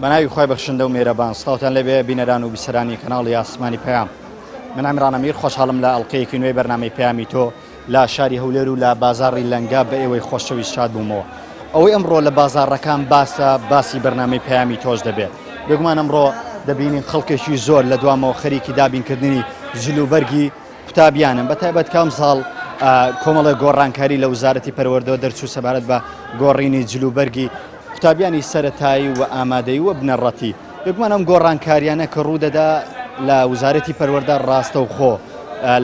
بەناوی خۆی بەخشندە و مێرەبان سڵاوتان لەبێ بینەران و بیسەرانی کەناڵی ئاسمانی پەیام. من ئەمیران ئەمیر خۆشحاڵم لە ئەڵقەیەکی نوێی بەرنامەی پەیامی تۆ لە شاری هەولێر و لە بازاڕی لەنگا بە ئێوەی خۆشەویست شاد بوومەوە. ئەوەی ئەمڕۆ لە بازاڕەکان باسی بەرنامەی پەیامی تۆش دەبێت. بێگومان ئەمڕۆ دەبینین خەڵکێکی زۆر لە دوامەوە خەریکی دابینکردنی جلوبەرگی قوتابیانن بەتایبەت کام ساڵ کۆمەڵە گۆڕانکاری لە وزارەتی پەروەردەوە دەرچوو سەبارەت بە گۆڕینی جلوبەرگی قوتابیانی سەرەتایی و ئامادەی و بنەڕەتی. بێگومان ئەم گۆڕانکاریانە کە ڕوودەدا لە وزارەتی پەروەردە ڕاستە و خۆ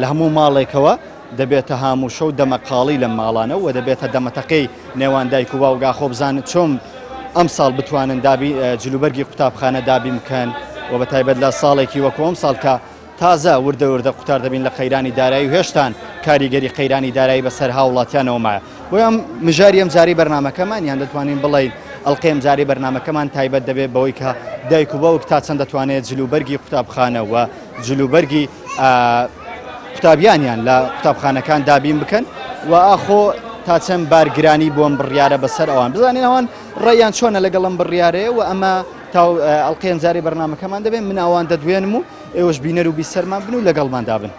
لە هەموو ماڵێکەوە دەبێتە هامووشە و دەمەقاڵی لە ماڵانە و دەبێتە دەمەتەقەی نێوان دایک و باوگا خۆ بزانن چۆن ئەم ساڵ بتوانن جلوبەرگی قوتابخانە دابین بکەن و بەتایبەت لە ساڵێکی وەکو ئەم ساڵ کە تازە وردە قوتار دەبین لە قەیرانی دارایی و هێشتان کاریگەری قەیرانی دارایی بەسەر هاوڵاتیانەوە مایە. بۆ ئەم مژاری ئەم جاری بەرنامەکەمان یان دەتوانین بڵێین ئەڵقەی ئەم جاری بەرنامەکەمان تایبەت دەبێت بەوەی کە دایک و باوک تا چەند دەتوانێت جلوبەرگی قوتابخانە و جلوبەرگی قوتابیانیان لە قوتابخانەکان دابین بکەن و ئاخۆ تا چەند بارگرانی بۆ ئەم بڕیارە بەسەر ئەوان بزانین ئەوان ڕێیان چۆنە لەگەڵ ئەم بڕیارەیە و ئەمە تا ئەڵقەی ئەم جاری بەرنامەکەمان دەبێت من ئەوان دەدوێنم و ئێوەش بینەر و بیسەرمان بن و لەگەڵماندا بن.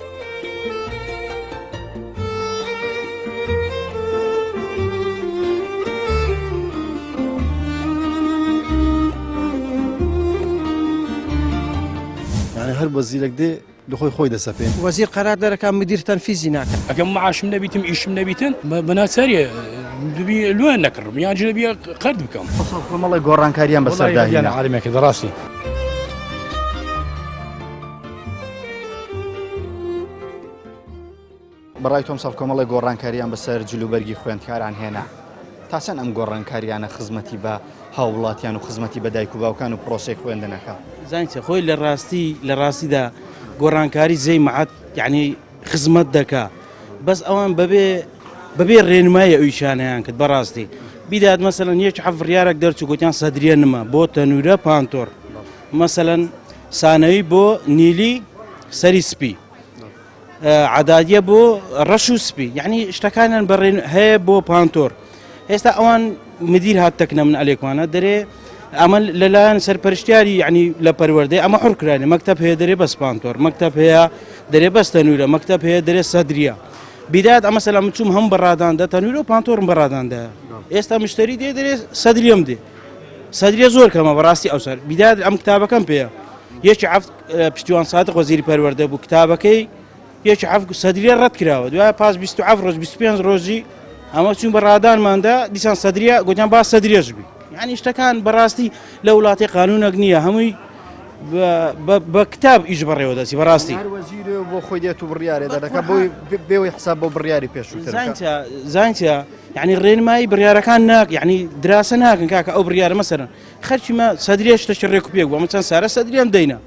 هەر وەزیرێک دێ لە خۆی دەسەپێن. وەزیر قەرار دەرەکە مدیر تەنفیزی ناکەن. ئەگەم معاشم نەبیتم ئیشم نەبیتن بەناچاریە لوێن نەکڕم یان جلبیە قەرد بکەم. کۆمەڵی گۆڕانکاریان بەسەرداهێنا عالمێکە دەڕاستی. بەڕای تۆم ساڵ کۆمەڵی گۆڕانکاریان بەسەر جلوبەرگی خوێندکاران هێنا. تا چەند ئەم گۆڕانکاریانە خزمەتی بە هاوڵاتیان و خزمەتی بە دایک و باوکان و پرۆسەی خوێندنەکە. زانیتە خۆی لە ڕاستیدا گۆڕانکاری زەی مەعەت یعنی خزمەت دەکا بەس ئەوان بەبێ ڕێنمایە ئەویشانیان کرد بەڕاستی بیدات مەسەلەن یەک حەڤڕیارێک دەرچوو گوتیان سەدرێ نمە بۆ تەنورە پانتۆر مەسەلەن سانەوی بۆ نیلی سەری سپی عەدادیە بۆ ڕەش و سپی یعنی شتەکانیان بەڕێن هەیە بۆ پانتۆر. ئێستا ئەوان مدیر هاتەکنە من ئەلێکوانە دەرێ ئەمە لەلایەن سەرپەرشتیاری یعنی لە پەروەردەی ئەمە حڕکرانی مەکتەب هەیە دەرێ بەس پانتۆر مەکتەب هەیە دەرێ بەس تەنورە مەکتەب هەیە دەرێ سەدریە بیدات ئەمە سەلا چوم هەم بەڕاداندا تەنورە و پانتۆرم بەڕاداندا ئێستا مشتری دێ دەرێ سەدریم دێ سەدریە زۆر کەمە بەڕاستی ئەوسەر بیدات ئەم کتابەکەم پێەیە یەکی عەفت پشتیوان سادق وەزیری پەروەردە بوو کتابەکەی یەکی عەفت سەدریە ڕەت کراوە دوای پاس 27 ڕۆژ 25 ڕۆژی ئەمە چوون بەڕادانماندا دیسان سەدریە گوتیان با سەدرێژ بی یعنی شتەکان بەڕاستی لە وڵاتی قانونەک نییە هەمووی بە کتاب ئیش بەڕێوە دەسی بەڕاستی بۆ خۆی دێت و بڕیارێ دەکە بۆی بێەوەی حساب بۆ بڕیاری پێشووتر زانیتە یعنی ڕێنمایی بڕیارەکان ناک یعنی دراسە ناکەن کاکە ئەو بڕیارە مەسەرن خەرچیمە سەدرێ شتە ڕێک و پێک بووە ئەمە چەند سارە سەدرێم دەینە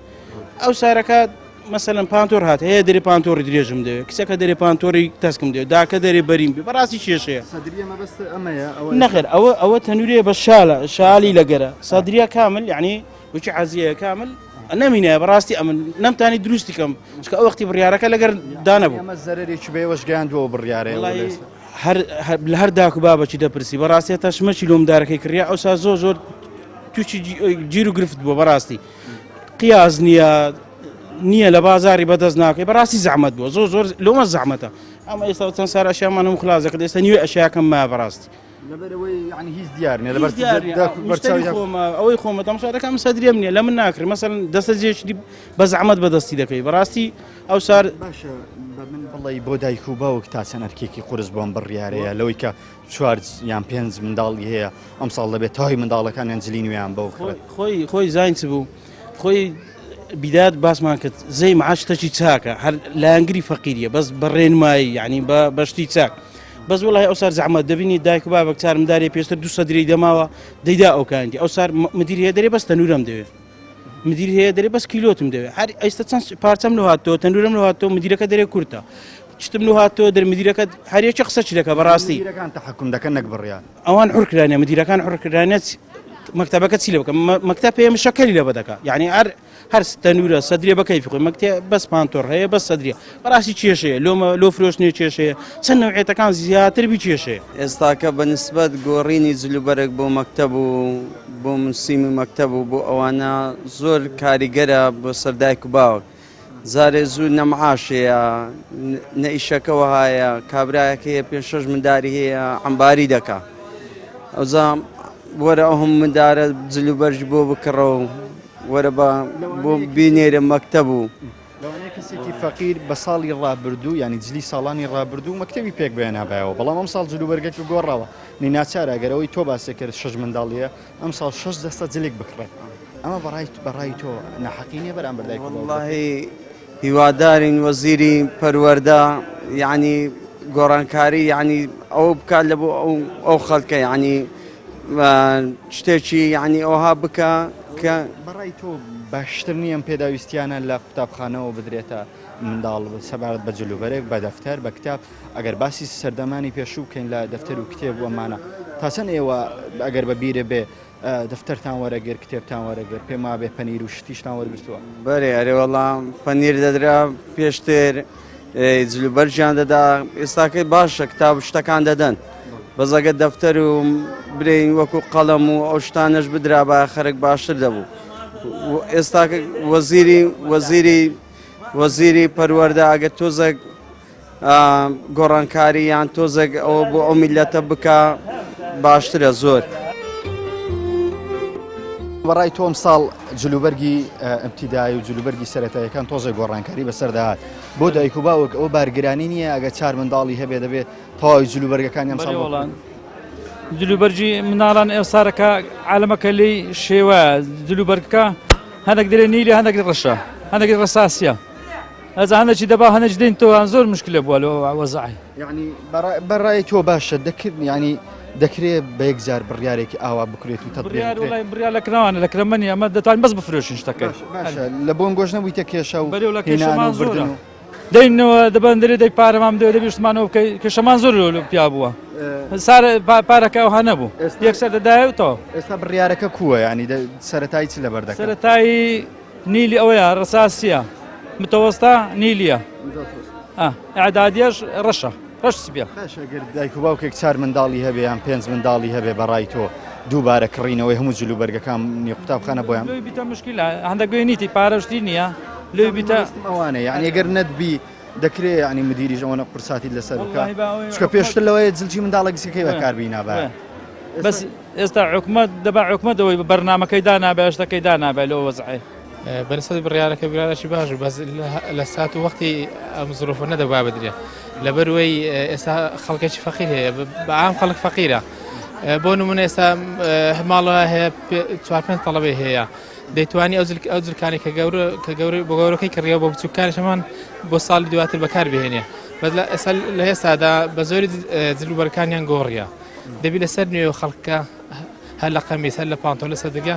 ئەو سارەکە مەسەلەن پانتۆر هات هەیە دەرێ پانتۆری درێژم دەوێت کچەکە دەرێ پانتۆری تەسکم دەوێت داکە دەرێ بەریم بێ بەڕاستی کێشەیە نەخێر ئەوە تەنورێ بە شالی لەگەرە سەدریە کامل یعنی وچی عەزیە کامل نەمینە بەڕاستی ئەمن نەمتانی دروستی کەم چکە ئەو وەختی بڕیارەکە لەگەر دانەبوو ئەمە زەرێکی بێوەش گەیاندووە بڕیارێ لە هەر داک و بابەتی دەپرسی بەڕاستی تا شمەکی لۆمدارەکەی کڕیا ئەوسا زۆر تووشی گیر و گرفت بووە بەڕاستی قیاز نییە لە بازاری بەدەست ناکەی بەڕاستی زەحمەت بووە زۆر لۆمە زەحمەتە ئەمە ئێستا چەند سار ئەشیامان هەموو خلاصەکە ئێستا نیوێ ئەشیاکەم ما بەڕاستی ئەوەی خۆمە تەماشاکەم سەدرێم نییە لە من ناکرێت مەسەلەن دەستە جێشتی بە زەحمەت بەدەستی دەکەی بەڕاستی ئەو سار من بڵێ بۆ دایک و باوک تا چەند ئەرکێکی قورس بۆم بڕیارەیە لەوەی کە 4 یان 5 منداڵی هەیە ئەم ساڵ دەبێت تاوی منداڵەکانیان جلی نوێیان بەو خۆی زانیت بوو خۆی بیدات باسمان کرد زەی معاش تەچی چاکە هەر لایەنگری فەقیریە بەس بەڕێنمایی یعنی بەشتی چاک بەس وڵای ئەو سار زەحمەت دەبینی دایک و بابک چارمدارێ پێشتر 2 سەدرەی دەماوە دەیدا ئەو کاندی ئەو سار مدیر هەیە دەرێ بەس تەنورەم دەوێت مدیر هەیە دەرێ بەس کیلۆتم دەوێت هەر ئێستا چەند پارچەم لە هاتەوە تەنورەم لە هاتەوە مدیرەکە دەرێ کورتە شتم لە هاتۆ دەرمدیرەکە هەرێکی قسە چ دەکە بەڕاستی مدیرەکان تەحکم دەکەن نەک بڕیان ئەوان حڕکرانە مدیرەکان حڕکرانێت مەکتەبەکە چی لە بکە مەکتەب پێ مشەکەلی لە بەدەکە یعنی هەر تەنورە سەدرێ بەکەی فخۆی مەکتێ بەس پانتۆر هەیە بەس سەدرێ بەڕاستی کێشەیە لۆ فرۆشتنی کێشەیە چەند نەوعێتەکان زیاتر بی کێشەیە ئێستاکە بەنسبەت گۆڕینی جلوبەرێک بۆ مەکتەب و بۆ منسیمی مەکتەب و بۆ ئەوانە زۆر کاریگەرە بۆ سەردایک و باوک زارێ زوو نەمعاشەیە نەئیشەکەەوە هەیە کابراایەک هەیە 5-6 منداری هەیە ئەمباری دەکا ئەوزا وەرە ئەو هەم مندارە جلوبەرج بۆ بکڕەوە وەرە بۆ بینێرە مەکتەب و لەوانەیە کەسێکی فەقیر بە ساڵی ڕابردوو ینی جلی ساڵانی ڕابردوو مەکتەبی پێک بێ نابایەوە بەڵام ئەم ساڵ جلوبەرگێکی گۆڕەوە نیناچارە ئەگەرەوەی تۆ باسێ کرد 6 منداڵیە ئەم ساڵ 6 دەستە جلێک بکڕێت ئەمە بەڕای تۆ نەحەقینیە بەرامبەر دایک واللهی هیوادارین وەزیری پەروەردە یعنی گۆڕانکاری یعنی ئەو بکات لە بۆ ئەو خەڵکە یعنی شتێکی یعنی ئەوها بکە کە بەڕای تۆ باشتر نییە ئەم پێداویستیانە لە قوتابخانەوە بدرێتە منداڵ سەبارەت بە جلوبەرێک بە دەفتەر بە کتاب ئەگەر باسی سەردەمانی پێشوو بکەین لە دەفتەر و کتێب وەمانە تاچەند ئێوە ئەگەر بە بیرە بێ دەفتەرتان وەرەگەر کتێبتان وەرەگەر پێم وابێ پەنیر و شتیشتان وەرگرتووە بەێ ئەرێ وەڵام پەنیر دەدرا پێشتر جلوبەرجیان دەدا ئێستاکەی باشە کتاب شتەکان دەدەن بەزەگە دەفتەر و برین وەکو قەڵەم و ئەو شتانەش بدرا بە خەرک باشتر دەبوو ئێستا وەزیری پەروەردە ئەگە تۆزێک گۆڕانکاری یان تۆزێک ئەوە بۆ ئەو میلەتە بکە باشترە زۆر بەڕای تۆم ساڵ جلوبەرگی ئەمتیدای و جلوبەرگی سەرەتاییەکان تۆزێک گۆڕانکاری بەسەرداهات بۆ دایک و باوک ئەو بارگرانی نییە ئەگە 4 منداڵی هەبێ دەبێت تەواوی جلوبەرگەکانی ئەم ساڵ جلوبەرجی مناڵان ئێسارەکە عالەمەکە لی شێوە جلوبەرگەکە هەندێک درێ نیلی هەندێک ڕەشە هەندێک ڕساسیە ئەز هەندێکی دەبا هەندێک دێن تۆ زۆر مشکلە بووە لە وەزعی یعنی بەڕای تۆ باشە دەکرد ینی دەکرێت بە یەکجار بڕیارێکی ئاوا بکرێت و بڕیا لەکراوانە لە کرەمەنی ئەمە دەتوانین بەس بفرۆشین شتەکە لە بۆم گۆژ نەبوویتە کێشە و دەینەوە دەبندرێ دەی پارەمان دەوێت دەبیشتمانەوە کێشەمان زۆر لە پیا بووە سار پارەکە ئەو هەنەبوو یەکسەر دەدایەوەوە ئێستا بڕیارەکە کووە ینی سەرەتایی چ لە بەردەکە سەرەتایی نیلی ئەوەیە ڕساسیە متەوەستا نیلیە ئەعدادیەش ڕەش سپیە ئەگەر دایک و باوکێک 4 منداڵی هەبێ یان 5 منداڵی هەبێ بەڕای تۆ دووبارە کڕینەوەی هەموو جلوبەرگەکان قوتابخانە بۆیان لۆی بیتە مشکلە هەندێک گوێنیتی پارەشتی نییە لۆی بیتە ئەوانە یعنی ئەگەر نەتبی دەکرێت ینی مدیریش ئەوەنە قورساتی لەسەر بکە چکە پێشتر لەوەیە جلجی منداڵێکسەکەی بەکاربی نابێ بەس ئێستا حکومت دەبا حکومەتەوەی بەرنامەکەی دانابێ شتەکەی دانابێ لەوە وەزعی بەرسەد بڕیارەکە برادێکی باش بەس لە سات و وەختی ئەم زۆرۆفە نەدەبا بدرێت لەبەروەی ئێستا خەڵکێکی فەقیر هەیە بەعام خەڵک فەقیرە بۆ نمونە ئێستا ماڵەوە هەیە 4-5 تەڵەبێ هەیە دەیتوانی ئەو جلکانی کە بۆ گەورەکەی کڕیەوە بۆ بچووکانیشەمان بۆ ساڵی دواتر بەکار بهێنێ بەس لە ئێستادا بە زۆری جلوبەرەکانیان گۆڕیە دەبی لەسەر نوێ خەڵکە هەر لە قەمیس هەر لە پانتۆ لە سەردەگە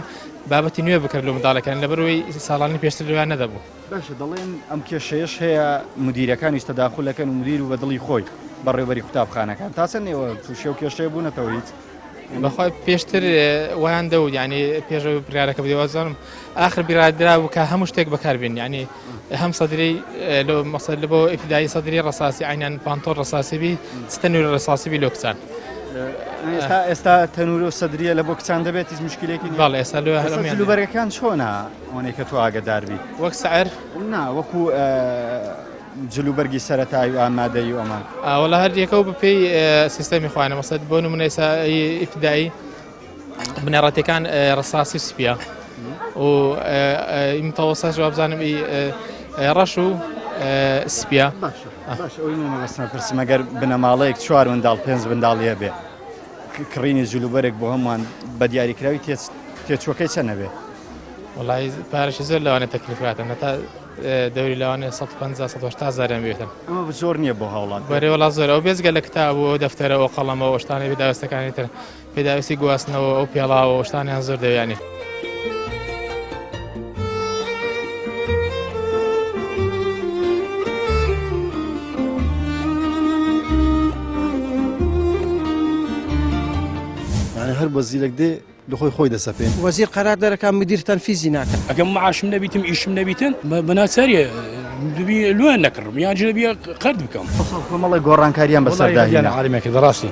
بابەتی نوێ بکرد لە منداڵەکان لەبەرەوەی ساڵانی پێشتر لەویان نەدەبوو باشە دەڵێن ئەم کێشەیەش هەیە مدیرەکانیش تەداخولەکەن و مدیر و بەدڵی خۆی بەڕێوەبەری قوتابخانەکان تاسەن نێوە تووشێ و کێشەیە بوونەتەوە هیچ بەخوای پێشتر ویان دەوت ینی پێشەوەی بڕیارەکە بدەوازانم آخر بیرادرا بوو کە هەموو شتێک بەکاربێن ینی هەم سەدری لە بۆ ئیبتیدایی سەدری ڕساسی عینیان پانتۆر ڕساسیبی ستەنوور ڕساسیبی لۆ کچان ئێستا تەنور و سەدریە لە بۆ کچان دەبێت هیچ مشکلێکی باڵ ئێستا جلوبەرگەکان چۆنە ئەوەی کە تۆ ئاگداربی وەک سەعر وەکو جلوبەرگی سەرەتایی و ئامادەی و ئەمان وەڵا هەر یەکەو بەپێی سیستەمی خوانە مەسەد بۆ نمونە ئێستا ئیبتیدایی بنەڕەتەکان ڕساسی سپیە و متەوەسەت وابزانم ڕەش و سپیە باش ئەوی مەبەستمە پرسم ئەگەر بنەماڵەیەک 4 منداڵ 5 منداڵیە بێ کڕینی جلوبەرێک بۆ هەمووان بە دیاریکراوی تێچوەکەی چەنە بێ وڵی پارەشی زۆر لەوانە تەکلیفاتن هەتا دەوری لەوانێ 150-180 زاریان بێتن ئەمە زۆر نییە بۆ هەوڵات بەرێ وڵات زۆر ئەو بێزگە لە کتاب و دەفتەرەوە قەڵەمەوە شتانی پێداویستەکانی تر پێداویستی گواستنەوە ئەو پێڵاوە شتانیان زۆر دەویانی بە زیرەک دێ لە خۆی دەسەپێن وەزیر قەرار دەرەکان مدیر تەنفیزی ناکەن ئەگەم معاشم نەبیتم ئیشم نەبیتن بەناچاریە دەبی لوێن نەکردم یان دەبی قەرد بکەم کۆمەڵی گۆڕانکاریان بەسەرداهێنا عالمێکی دەڕاستی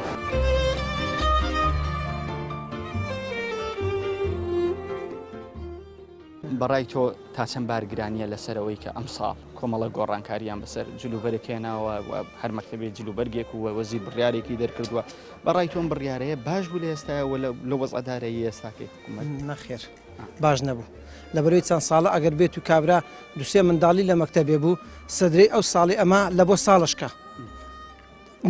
بەڕای تۆ تا چەند بارگرانیە لەسەرەوەی کە ئەم ساڵ کۆمەڵە گۆڕانکاریان بەسەر جلوبەرێکێناوە هەر مەکتەبێت جلوبەرگێک و وەزیر بڕیارێکی دەرکردووە بەڕای تۆم بڕیارەیە باش بوو لە ئێستاەوە لە وەزعدارەیە ئێستاکەی حکوومەت نەخێر باش نەبوو لەبەرەوەی چەند ساڵە ئەگەر بێت و کابرا دووسێ منداڵی لە مەکتەبێ بوو سەدرەی ئەو ساڵی ئەمە لە بۆ ساڵشکە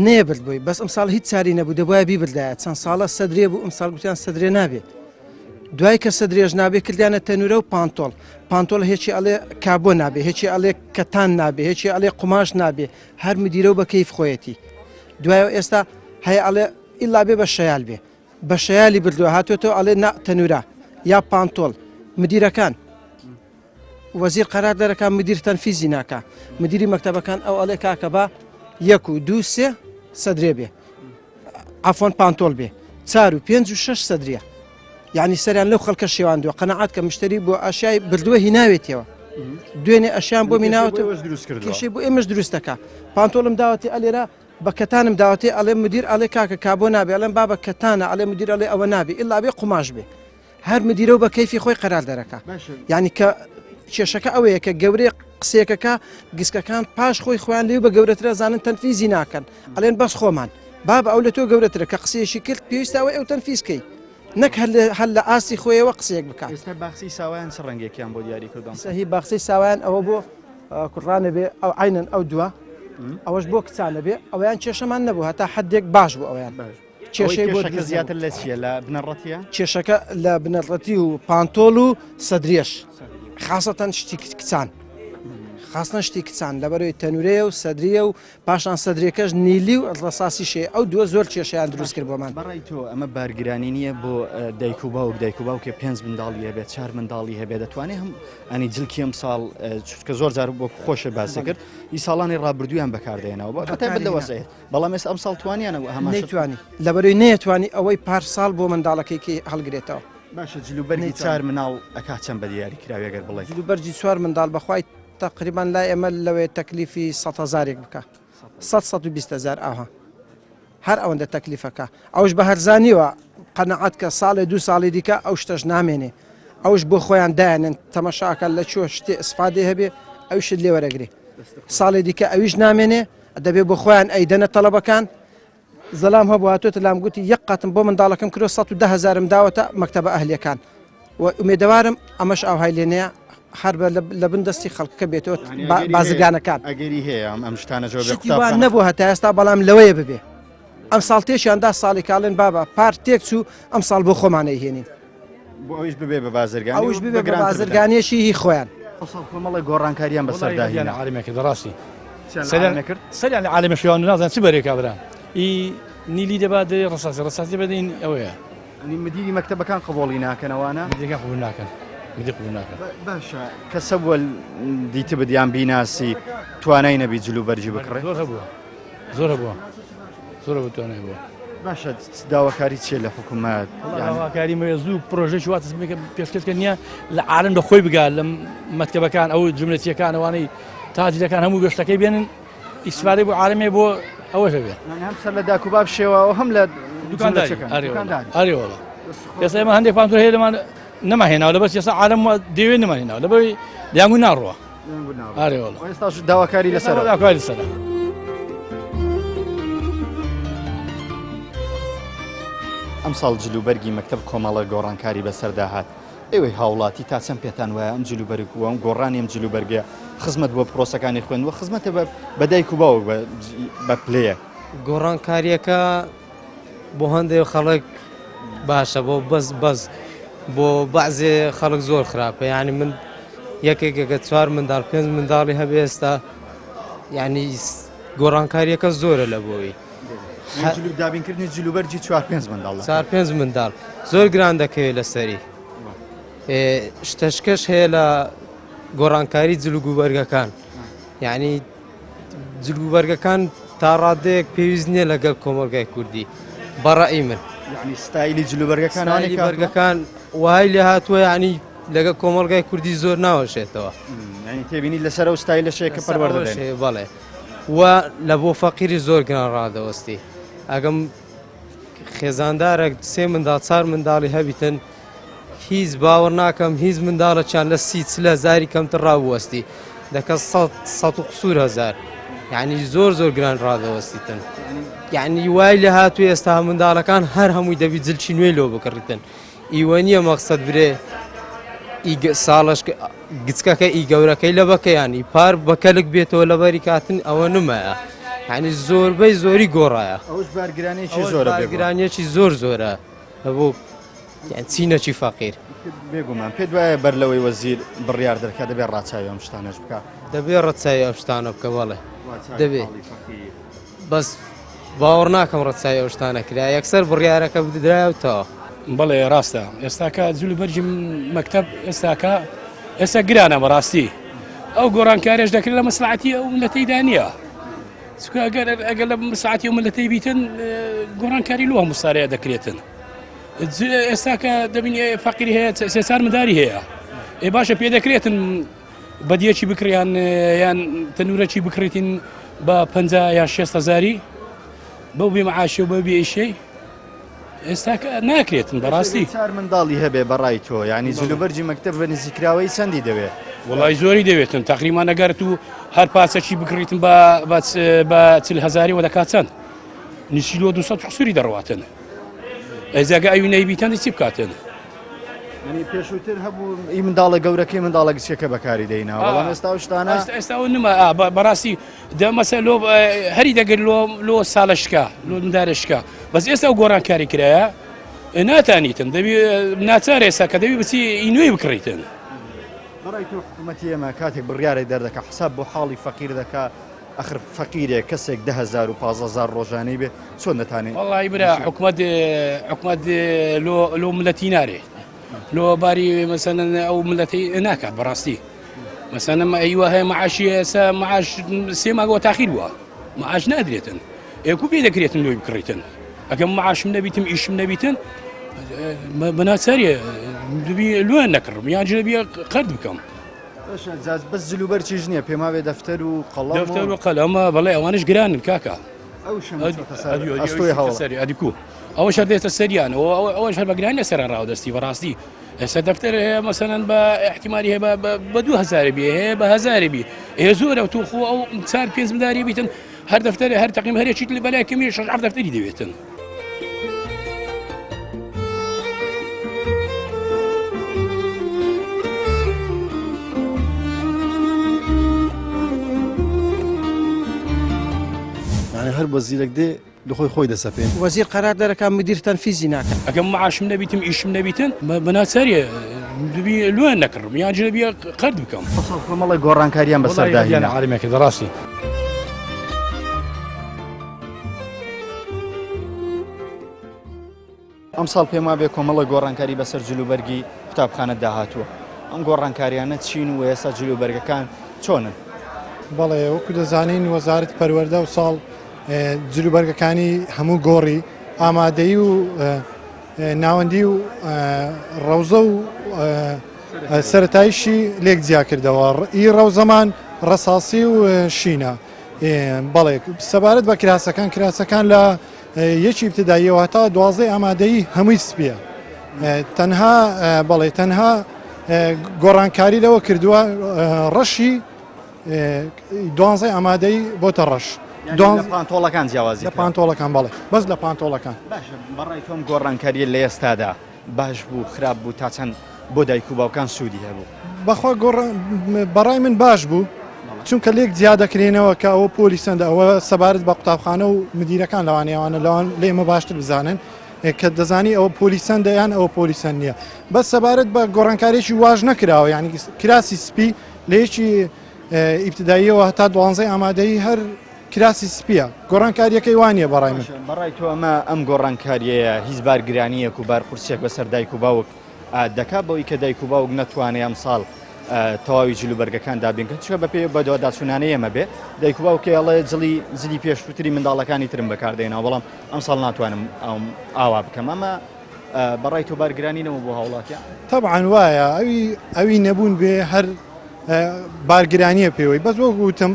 نێبرد بووی بەس ئەم ساڵ هیچ چاری نەبوو دەبایە بیبردایە چەند ساڵە سەدرێ بوو ئەم ساڵ گوتیان سەدرێ نابێت دوای کە سەدرێژ نابێ کردیانە تەنورە و پانتۆل هێچی ئەڵێ کابۆ نابێ هێچی ئەڵێ کەتان نابێ هێچی ئەڵێ قوماش نابێ هەر مدیرە و بە کەیف خۆیەتی دوایەوە ئێستا هەیە ئەڵێ ئیلا بێ بە شەیال بێ بە شەیالی بردووە هاتوێتەوە ئەڵێ تەنورە یا پانتۆل مدیرەکان وەزیر قەرار دەرەکان مدیر تەنفیزی ناکە مدیری مەکتەبەکان ئەو ئەڵێ کاکە بە 1 و 2 3 سەدرێ بێ ئافۆن پانتۆل بێ 4 و 5 و 6 سەدرێ یعنی سەریان لەو خەڵکە شێواندووە قەنەعات کە مشتری بۆ ئاشای بردووە هیناوێتەوە دوێنێ ئەشیان بۆ میناوەتەوە کێشەی بۆ ئێمەش دروستەکە پانتۆلم داوەتی ئەلێرە بە کەتانم داوەتی ئەڵێ مدیر ئەڵێ کاکە کابۆ نابێ ئەڵێم بابە کەتانە ئەڵێ مدیر ئەڵێ ئەوە نابێ ئیلا بێ قوماش بێ هەر مدیرە و بە کەیفی خۆی قەرار دەرەکە یعنی کە کێشەکە ئەوەیە کە گەورەی قسێکەکە گسکەکان پاش خۆی خۆیان لێو بە گەورەترە زانن تەنفیزی ناکەن ئەڵێن بەس خۆمان بابە ئەو لە تۆ گەورەترە کە قسێشی کرد پێویستاوە ئەو تەنفیزکەی نەک هەر لە ئاستی خۆیەوە قسەیەک بکات ئێستا باخسی ساوایان چ ڕەنگێکیان بۆ دیاری کردم سەهی باخسی ساوایان ئەوە بۆ کوڕانە بێ ئەو عینەن ئەو دووە ئەوەش بۆ کچانە بێ ئەویان کێشەمان نەبوو هەتا حدێک باش بوو ئەویان کێشەی بۆ زیاتر لە چیە لە بنەڕەتیە کێشەکە لە بنەڕەتی و پانتۆل و سەدرێش خاصەتەن شتی کچان خاستن شتی کچان لەبەرەوەی تەنورەیە و سەدریە و پاشان سەدرێکەش نیلی و ڕساسی شێ ئەو دووە زۆر کێشیان دروست کرد بۆمان بەڕای تۆ ئەمە بارگرانی نییە بۆ دایک و باوکە 5 منداڵی هەبێت 4 منداڵی هەبێت دەتوانێت هەم ئەنی جلکی ئەم ساڵ کە زۆر جار بۆ خۆشە باسی کرد ئی ساڵانی ڕابردویان بەکاردێنەوە بە کەتای بدەوەسێت بەڵام ئێستا ئەم ساڵ توانیانەوە هەمان نەیتوانی لەبەرەوەی نەیەتوانی ئەوەی پار ساڵ بۆ منداڵەکەی هەڵگرێتەوە باشە جلوبەرگی 4 مناڵ ئەکا چەند بە دیاری کراوێگەر بڵێ جلوبەرجی 4 منداڵ بەخوای تقریبا لا ئێمە لەوەی تەکلیفی 100,000 بکە 120,000 ئاها هەر ئەوەندە تەکلیفەکە ئەوش بە هەرزانیوە قەنەعەت کە ساڵێ 2 ساڵی دیکە ئەو شتەش نامێنێ ئەوش بۆ خۆیان دایانن تەمەشاکە لە چۆ شتێ ئسفادێ هەبێ ئەوشت لێ وەرەگرێ ساڵی دیکە ئەویش نامێنێ دەبێ بۆ خۆیان ئەیدەنە تەڵەبەکان زەلام هەبوو هاتوێتە لام گوتی یەک قاتم بۆ منداڵەکەم کرۆ 110,000 داوەتە مەکتەبە ئەهلیەکان و ئومێدەوارم ئەمەش ئاوهای لێنەیە هەر لە بن دەستی خەڵکەکە بێتەوە بازرگانەکان ئەگەری هەیە ئەم شتانە شتیوان نەبوو هەتا ئێستا بەڵام لەوەیە ببێ ئەم ساڵ تێشیاندا ساڵی کاڵێن بابە پار تێک چوو ئەم ساڵ بۆ خۆمانەی هێنین بۆ ئەوش ببێ بە بازرگانی ئەوش ببێ بە بازرگانیەشی هی خۆیان کۆمەڵی گۆڕانکاریان بەسەرداهێنا عالمێکی دەڕاستی کرد سەریان لە عالمە شێوان نازان چ بەرێکا برا ئی نیلی دەبات ڕساسی بدەین ئەوەیە مدیری مەکتەبەکان قبوڵی ناکەنەوەنە دیگە قبول ناکەن باشە کەسە بووە دیتە بدیان بیناسی توانای نەبی جلوبەرجی بکڕێت زۆر بووە توانای بووە باشە داواکاری چێ لە حکوومەت داواکاری مە زوو پرۆژێکی واتە پێشکەسکە نییە لە عالم لە خۆی بگات لە مەکتەبەکان ئەو جملەتیەکانەوەی تاجیلەکان هەموو گەشتەکەی بێنن ئیسفادەی بۆ عالمێ بۆ ئەوەش بێ هەم سەر لە داکوباب شێوەوە هەم لە ئەریوەڵە ئێستا ئێمە هەندێک پانتۆر هەیە لەمان نەماهێناوە لەبەر ئێستا عالم دەوێت نەماهێناوە لەبەری دیانگو ناڕوە ئەریوەڵە ئێستاش داواکاری لەسەر ئەم ساڵ جلوبەرگی مەکتەب کۆمەڵە گۆڕانکاری بەسەرداهات ئێوەی هاوڵاتی تا چەند پێتان وایە ئەم جلوبەرگووە ئەم گۆڕانی ئەم جلوبەرگە خزمەت بۆ پرۆسەکانی خوێندوە خزمەتە بە دایک و باوک بە پلەیە گۆڕانکاریەکە بۆ هەندێک خەڵک باشە بۆ بەس بۆ بەعزێ خەڵک زۆر خراپە یعنی من یەکێکەکە 4 منداڵ 5 منداڵی هەبێ ئێستا یعنی گۆڕانکاریەکە زۆرە لە بۆی دابینکردنی جلوبەرجی 4-5 منداڵ 4-5 منداڵ زۆر گران دەکەوێت لەسەری شتەشکەش هەیە لە گۆڕانکاری جلوگوبەرگەکان یعنی جلوگوبەرگەکان تا ڕادەیەک پێویست نییە لەگەڵ کۆمەلگای کوردی بەڕەئی من یعنی ستایلی جلوبەرگەکانانی بەرگەکان وای لێ هاتووە یعنی لەگە کۆمەڵگای کوردی زۆر ناوەشێتەوە ینی تێبینی لەسەر و ستایلەشەیە کە پەروەردەدەن بەڵێ و لە بۆ فەقیری زۆر گران ڕادەوەستی ئەگەم خێزاندارێک سێ منداڵ چار منداڵی هەبیتن هیچ باوەڕ ناکەم هیچ منداڵە چیان لە 30,000 کەمتر ڕاوەستی دەکە 100,000 یعنی زۆر زۆر گران ڕادەوەستیتن یعنی وای لە هاتووی ئێستا منداڵەکان هەر هەمووی دەبی جلچی نوێ لۆ بکڕیتن ئیوە نییە مەقسەد برێ ساڵش گچکەکە ئی گەورەکەی لە بەکەیانی پار بەکەلک بێتەوە لەبەری کاتن ئەوە نمایە یعنی زۆربەی زۆری گۆڕایە ئەوش بارگرانێکی زۆرە بارگرانیەکی زۆر زۆرە لە بۆ چینەکی فەقیر بێگومان پێ دوایە بەر لەوەی وەزیر بڕیار دەکات دەبێت ڕاچاوی ئەم شتانەش بکە دەبێت ڕەچای ئەم شتانە بکە بەڵێ دەبێت بەس باوەڕ ناکەم ڕەچای ئەو شتانە کرا یەکسەر بڕیارەکە بدرایەوەتەوە بەڵێ ڕاستە ئێستاکە جولی بەرجی مەکتەب ئێستا گرانە بەڕاستی ئەو گۆڕانکاریش دەکرێت لە مەسلحەتی ئەو ملەتەیدا نییە ئەگەر لە مەسلحەتی ئەو ملەتەی بیتن گۆڕانکاری لۆ هەموو سارەیە دەکرێتن ئێستاکە دەبینێ فەقیری هەیە سێ منداری هەیە ئێ باشە پێ دەکرێتن بەدیەکی بکریان یان تەنورەکی بکرێتین بە 50 یا 60,000 بەو بێ مەعاشی و بە بێ ئیشەی ئێستاکە ناکرێتن بەڕاستی چار منداڵی هەبێ بەڕای تۆ ینی جلوبەرجی مەکتەب بە نزیکراوەی چەندی دەوێت وڵای زۆری دەوێتن تقریمان نەگەرت و هەر پاسەکی بکڕیتن بە 40,000 وە دەکات چەند نشیلۆ 200 حسووری دەڕواتن ئەزاگە ئەوی نەیبیتەن چی بکاتن ینی پێشووتر هەبوو ئی منداڵە گەورەکەی منداڵە گچکەکە بەکاری دەینەوە بەڵام ئێستا شتانە ئێستا نما بەڕاستی دەمەسە لۆ هەری دەگەر لۆ ساڵشکە لۆ مندارشکە بەس ئێستا و گۆڕانکاری کرایە ناتانیتن دەبی ناچار ئێستا کە دەبی بچی ئینوێی بکڕیتن بەڕای تۆ حکوومەتی ئێمە کاتێک بڕیارێک دەردەکە حساب بۆ حاڵی فەقیر دەکا ئەخر فەقیرێک کەسێک 10,000 و 15,000 ڕۆژانەی بێ چۆن دەتانێت وڵی برا حکومەت لۆ ملەتی نارێت لۆ باری مەسەن ئەو ملەتی ناکات بەڕاستی مەسەنە ئەیوە هەیە مەعاشی ئێستا مەعاش سێ ماگەوە تاخیر وە مەعاش نادرێتن ئێکو پێ دەکرێتن لۆی بکڕیتن ئەگەم مەعاشم نەبیتم ئیشم نەبیتن بەناچاریە دەبی لۆیان نەکڕم یان دەبی قەرد بکەم بەس جلوبەرچیش نییە پێما بێ دەفتەر و قەڵام دەفتەر و قەلەمە بەڵێ ئەوانش گرانن کاکە ئەدیکو ئەوە شەر دێتە سەریان ئەوەش هەر بەگرانی لەسەر ڕاودەستی بەڕاستی ئێستا دەفتەر هەیە مەسەنەن بە احتیماری هەیە بە 2,000 بێ هەیە بە 1,000 بی ئێ زۆرە تو خۆ ئەو 4-5 منداری بیتن هەر دەفتەر هەر تەقیم هەرێکی لە بەلای کەمی 6 دەفتەری دەوێتن هەر وەزیرێک دێ لەخۆی خۆی دەسەپێن وەزیر قەرار دەرەکە مدیر تەنفیزی ناکەن ئەگەم مەعاشم نەبیتم ئیشم نەبیتن بەناچاریە دەبی لۆیان نەکڕم یان دەبی قەرد بکەم مەڵی گۆڕانکاریان بەسەرداهێنا عالمێکی دەڕاستی ئەم ساڵ پێما بێ کۆمەڵە گۆڕانکاری بەسەر جلوبەرگی قوتابخانە داهاتووە ئەم گۆڕانکاریانە چین و ئێستا جلوبەرگەکان چۆنن بەڵێ وەکو دەزانین وەزارەتی پەروەردە و ساڵ جلوبەرگەکانی هەموو گۆڕی ئامادەی و ناوەندی و ڕەوزە و سەرەتایشی لێک جیا کردەوە ئی ڕەوزەمان ڕەساسی و شینە بەڵێ سەبارەت بە کراسەکان لە یەکی ابتداییەوە تا 12 ئامادەی هەمووی سپیە تەنها بەڵێ تەنها گۆڕانکاری لەوە کردووە ڕەشی 12 ئامادەی بۆتە ڕەش پانتۆڵەکان جیاوازی لە پانتۆڵەکان بەڵێ بەس لە پانتۆڵەکان بەڕای تۆم گۆڕانکاریە لە ئێستادا باش بوو خراپ بوو تا چەند بۆ دایک و باوکان سوودی هەبوو بەخوا بەڕای من باش بوو چونکە لێک جیا دەکرێنەوە کە ئەوە پۆلیسەندە ئەوە سەبارەت بە قوتابخانە و مدیرەکان لەوانەیەوانە لەوان لێمە باشتر بزانن کە دەزانی ئەوە پۆلیسەندە یان ئەوە پۆلیسەن نییە بەس سەبارەت بە گۆڕانکارێکی واژ نەکراوە ینی کراسی سپی لە یەکی ئیبتداییەوە هەتا 12 ئامادەی هەر کراسی سپیە گۆڕانکاریەکەی وانە بەڕای من بەڕای تۆ ئەمە ئەم گۆڕانکاریەیە هیچ بارگرانیەک و بارقورسێک بەسەر دایک و باوک دەکات بەوەی کە دایک و باوک نەتوانێت ئەم ساڵ تەواوی جلوبەرگەکان دابینکە چکە بە پێ بەدەوە داچوونانەی ئێمە بێ دایکوباوکە ئەڵێ زلی پێشووتری منداڵەکانی ترم بەکاردێنەوە بەڵام ئەم ساڵ ناتوانم ئاوا بکەم ئەمە بەڕای تۆ بارگرانینەوە بۆ هاوڵاتیان طبعاً وایە ئەوی نەبوون بێ هەر بارگرانیە پێوەی بەس وەک گوتم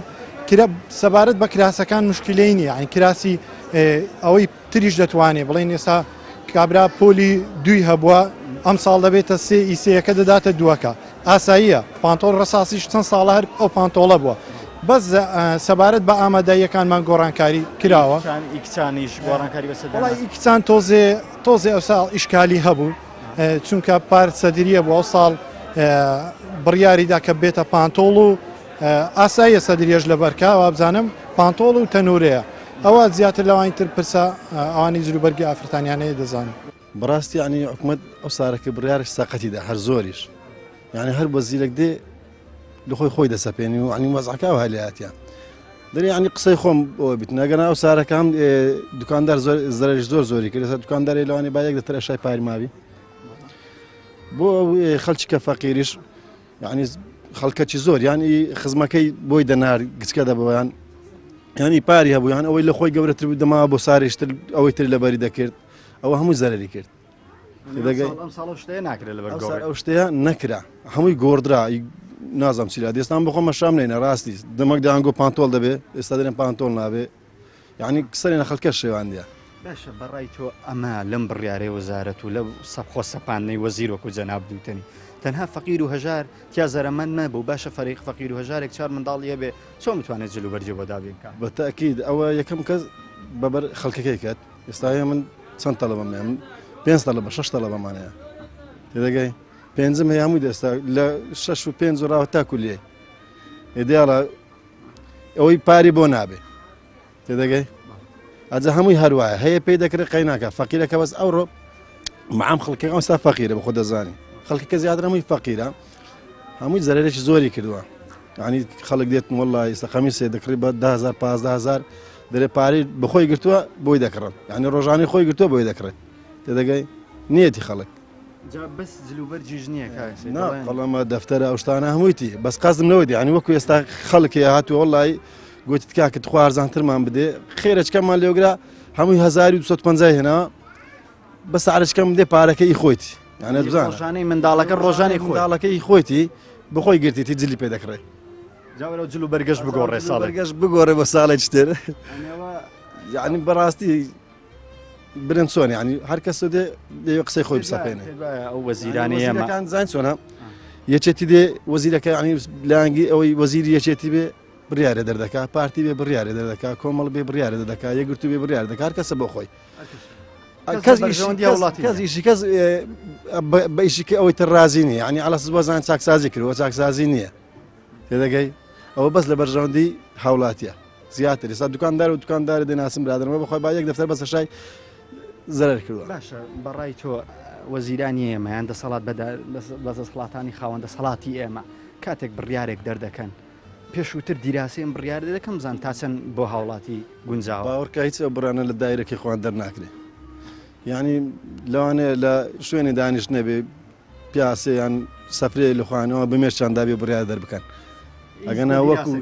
سەبارەت بە کراسەکان مشکلەی نییە ئەین کراسی ئەوەی تریش دەتوانێت بڵێن ئێستا کابرا پۆلی دوی هەبووە ئەم ساڵ دەبێتە سێ ئیسەیەکە دەداتە دووەکە ئاساییە پانتۆڵ ڕساسیش چەند ساڵە هەر ئەو پانتۆڵە بووە بەس سەبارەت بە ئامادەیەکانمان گۆڕانکاری کراوە ئیکچانیش گۆڕانکاری بەسەر ئیکچان تۆزێ ئەو ساڵ ئیشکالی هەبوو چونکە پار سەدریە بوو ئەو ساڵ بڕیاریدا کە بێتە پانتۆڵ و ئاساییە سەدرێژ لە بەرکا وابزانم پانتۆڵ و تەنورەیە ئەوە زیاتر لەوانی تر پرسە ئەوانی جلوبەرگی ئافرەتانیانەیە دەزانن بەڕاستی ینی حکوومەت ئەو سارەکە بڕیارش ساقەتیدا هەر زۆریش یعنی هەر بە زیرەک دێ لە خۆی دەسەپێنی و عنی وەزعکە و هەلایەتیان دەری عنی قسەی خۆم بۆ بیت نەگەنا ئەو سارەکەم دوکاندار زەرش زۆری کرد دوکانداری لەوانی با یەک دەتر ئەشای پاری ماوی بۆ خەڵکی کە فەقیریش یعنی خەڵکەکی زۆر ینی خزمەکەی بۆی دەنار گچکە دەبەوەیان ینی پاری هەبوویان ئەوەی لە خۆی گەورەتر بوو دەما بۆ ساریشتر ئەوەی تر لەبەری دەکرد ئەوە هەمووی زەرری کرد ئەو شتەیە نەکرا هەمووی گۆڕدرا نازام چیلا دێستان بخۆمە شام نینە ڕاستی دەمەک دەیانگۆ پانتۆڵ دەبێ ئێستا دەرێن پانتۆڵ نابێ یعنی سەرێنە خەڵکە شێوان دیە باشە بەڕای تۆ ئەمە لەم بڕیارەی وەزارەت و لەو سەبخۆ سەپاندنەی وەزیر وەکو جەناب دووتنی تەنها فەقیر و هەژار تیا زەرەمەند نەبوو باشە فەریق فەقیر و هەژارێک چوار منداڵیە بێ چۆن متوانێت جلوبەرجێ بۆ دابینکە بە تەکید ئەوە یەکەم کەس بەبەر خەڵکەکەی کرد ئێستا من چەند تەڵەبەمێ من 5 تەڵەبە 6 تەڵەبەمانەیە تێدەگەی پێنجم هەیە هەمووی دەستا لە 6 و 5 ڕاوە تاکو لێ ئێدیاڵە ئەوەی پاری بۆ نابێ تێدەگەی ئەجە هەمووی هەروایە هەیە پێی دەکرێت قەی ناکە فەقیرەکە بەس ئەوڕۆ معام خەڵکەکە ئەوستا فەقیرە بە خۆ دەزانی خەڵکەکە زیاتر هەمووی فەقیرە هەمووی زەرێکی زۆری کردووە یعنی خەڵک دێت وەڵڵی ئێستا خەمیسێ دەکڕی بە 10,000 15,000 دەرێ پارەی بەخۆی گرتووە بۆی دەکڕن یعنی ڕۆژانەی خۆی گرتووە بۆی دەکڕێت تێدەگەی نیەتی خەڵک بەس جلوبەرجیش نییە بەڵامە دەفتەرە ئەو شتانە هەموویتی بەس قەزم نەوەی ینی وەکو ئێستا خەڵکی هاتووە وەڵڵی گوتیت کاکت خوا ئەرزانترمان بدێ خێرەچکەمان لێوگرا هەمووی 1250 هێنا بەس عرجکەم دێ پارەکەی خۆیتی یعنی بزانە ڕۆژانەی منداڵەکە ڕۆژانی منداڵەکەی خۆیتی بخۆی گرتیتی جلی پێ دەکڕێت جاوەرە جلوبەرگەش بگۆڕێ ساڵگەش بگۆڕێ بە ساڵێک تر یعنی بەڕاستی برن چۆن ینی هەر کەس دێ قسەی خۆی بسەپێنێ ئەو وەزیرانی ئێمە زان چۆنە یەکێتی دێ وەزیرەکە ینی لانگی ئەوەی وەزیری یەکێتی بێ بڕیارە دەردەکا پارتی بێ بڕیارە دەردەکا کۆمەڵ بێ بڕیارە دەدەکا یەکگرتو بێ بڕیار دەکار کەسە بۆ خۆی کەس بە ئیشیکە ئەوەی تر رازی نیە ینی ئەلەس بۆزان چاکسازی کردەوە چاکسازی نییە تێدەگەی ئەوە بەس لە بەرژەوەندی هاوڵاتیە زیاتر ئێستا دوکاندار و دوکاندارە دێناسم برادرمە بەخۆی با یەک دەفتەر بەسە شای زەرەر کردووە باشە بەڕای تۆ وەزیرانی ئێمەیان دەسەڵات بەدەسەڵاتانی خاوەندە سەڵاتی ئێمە کاتێک بڕیارێک دەردەکەن پێشووتر دیراسێن بڕیار دەکەم زان تا چەند بۆ هاوڵاتی گونجاوە باوەڕکە هیچ بڕانە لە دایرەکەی خۆیان دەرناکرێت ینی لەوانەیە لە شوێنی دانیش نەبێ پیاسەیان سەفرێ لە خوانەوە بمێرچاندا بێ بڕیار دەربکەن ئەگەنا وەکو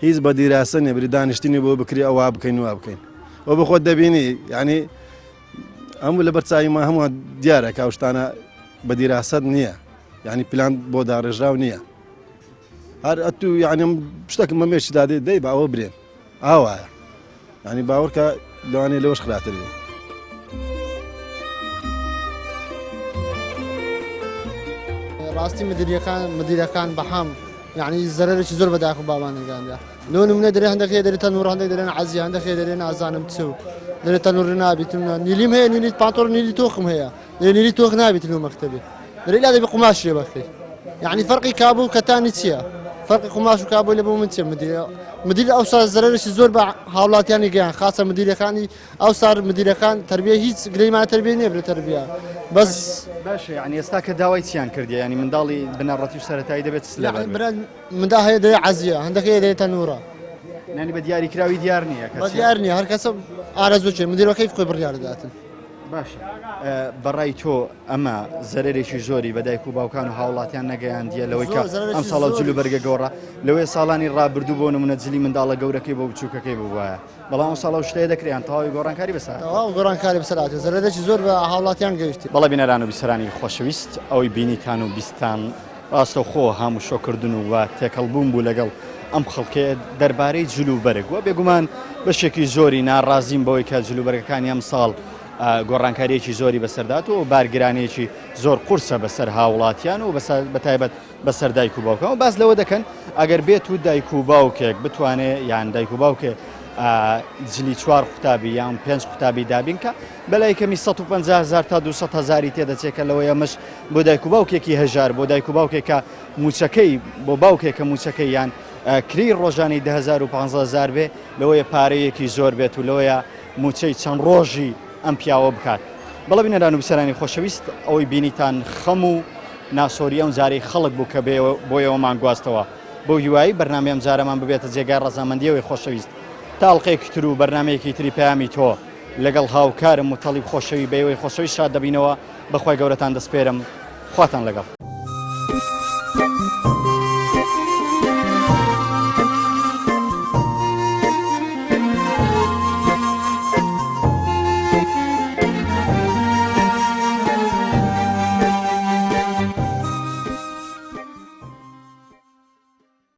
هیچ بە دیراسە نێبری دانیشتنی بۆ بکری ئەووا بکەین وا بکەین ئەو بە خۆت دەبینی ینی هەموو لە بەرچاویمە هەموو دیارە کاوشتانە بە دیراسەت نییە ینی پلان بۆ داڕێژراو نییە هەر ئەتو یعنی شتێکم مەمێشی دادێ دەی بە ئەوە برێن ئاوایە ینی باوەڕکە لەوانەیە لەوەش خراتر بێ ڕاستی مدیرەکان بەحام یعنی زەرێکی زۆر بەداخ و باوانەکاندا لۆ نمونە دەرێ هەندێکی دەرێتە نور هەندێک دەرێن عەزی هەندێکی دەرێن ئازانم چ دەرێتە نور نابیت نیلیم هەیە نیلیت پانتۆڵ نیلی تۆخم هەیە نیلی تۆخ نابیت لەو مەکتەبێ دەرێ لا دەبێ قوماشیە بەخێ یعنی فەرقی کابوو کەتانی چییە فەرقی قوماش و کابووی لە بۆ من چێ مدیر ئەو سار زەرێکی زۆر بە هاوڵاتیانی گەیان خاصە مدیرەکانی ئەو سار مدیرەکان تربیە هیچ گرەیمان تربیە نییە برێ تربیە بەس باشە ینی ئێستا کە داوای چیان کردی ینی منداڵی بنەڕەتی و سەرەتایی دەبێت مندا هەیە دەرێ عەزیە هەندێکی دەرێتە نورە نانی بە دیاریکراوی دیار نییە بە دیار نییە هەر کەسە ئارەزوو چێ مدیرەکەی خۆی بڕیار دەداتن باشە بەڕای تۆ ئەمە زەرێکی زۆری بە دایک و باوکان و هاوڵاتیان نەگەیاندیە لەوەی کە ئەم ساڵە جلو بەرگە گەۆڕە لەوەی ساڵانی ڕابردوو بۆ نمونە جلی منداڵە گەورەکەی بۆ بچووکەکەی بووایە بەڵام ساڵە شتەیە دەکریان تەواوی گۆڕانکاری بەسەر گۆڕانکاری بەسەرات زەرێکی زۆر بە هاوڵاتیان گەیشتی بەڵە بینەران و بیسەرانی خۆشەویست ئەوەی بینیتان و بیستان ڕاستەوخۆ هەموو شۆکردن و تێکەڵبوون بوو لەگەڵ ئەم خەڵکێ دەربارەی جلو بەرگ وە بێگومان بەشێکی زۆری ناڕازیم بەوەی کە جلوبەرگەکانی ئەم ساڵ گۆڕانکاریەکی زۆری بەسەردات و بارگرانێکی زۆر قورسە بەسەر هاوڵاتیان و بەتایبەت بەسەر دایک و باوکان و باز لەوە دەکەن ئەگەر بێت و دایک و باوکێک بتوانێت یان دایک و باوکێ جلی 4 قوتابی یان 5 قوتابی دابین کە بەلای کەمی 150,000 تا 200,000 تێدەچێت کە لەوەی ئەمەش بۆ دایک و باوکێکی هەژار بۆ دایک و باوکێکە موچەکەی بۆ باوکێکە موچەکەی یان کری ڕۆژانی 10,000 و 15,000 بێ لەوەیە پارەیەکی زۆر بێت و لەوەیە موچەی چەند ڕۆژی ئەم پیاوە بکات بەڵە بینەران و بیسەرانی خۆشەویست ئەوەی بینیتان خەم و ناسۆری ئەم جارەی خەڵک بوو کە بۆیەوەمان گواستەوە بۆ هیوایی بەرنامەی ئەم جارەمان ببێتە جێگای ڕەزامەندیەوەی خۆشەویست تاڵقەیەکی تر و بەرنمەیەکی تری پەیامی تۆ لەگەڵ هاوکارم و تەڵیب خۆشەوی بەیەوەی خۆشەویست شاد دەبینەوە بەخوای گەورەتان دەسپێرم خواتان لەگەڵ